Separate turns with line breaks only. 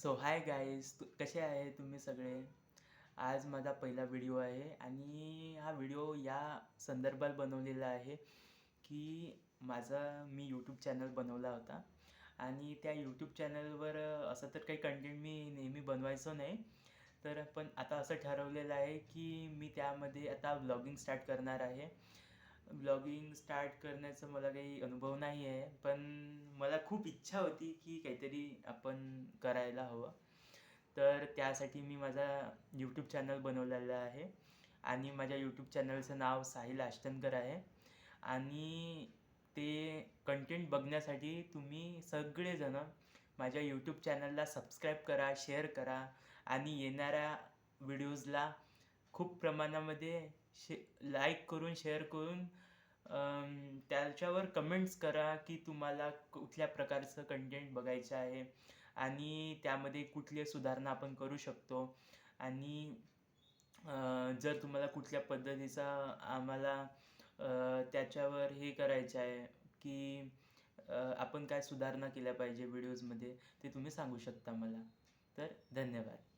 So hi guys, कसे आहे तुम्ही सगळे? आज माझा पहिला व्हिडिओ आहे आणि हा व्हिडिओ या संदर्भात बनवलेला आहे की मी यूट्यूब चॅनल बनवला होता आणि त्या यूट्यूब चॅनलवर असं तर काही कंटेंट मी नेहमी बनवायचो नाही. तर पण आता असं ठरवलेलं आहे की मी त्यामध्ये आता व्लॉगिंग स्टार्ट करणार आहे. व्लॉगिंग स्टार्ट करण्याचा मला काही अनुभव नाही आहे, पण मला खूप इच्छा होती की काहीतरी आपण करायला हवं. तर त्यासाठी मी माझा यूट्यूब चॅनल बनवलेला आहे आणि माझ्या यूट्यूब चॅनलचं नाव साहिल आष्टनकर आहे. आणि ते कंटेंट बघण्यासाठी तुम्ही सगळेजणं माझ्या यूट्यूब चॅनलला सबस्क्राईब करा, शेअर करा आणि येणाऱ्या व्हिडिओजला खूप प्रमाणामध्ये लाईक करून, शेअर करून त्याच्यावर कमेंट्स करा की तुम्हाला कुठल्या प्रकारचं कंटेंट बघायचं आहे आणि त्यामध्ये कुठली सुधारणा आपण करू शकतो. आणि जर तुम्हाला कुठल्या पद्धतीचा आम्हाला त्याच्यावर हे करायचं आहे की आपण काय सुधारणा केल्या पाहिजे व्हिडिओजमध्ये, ते तुम्ही सांगू शकता मला. तर धन्यवाद.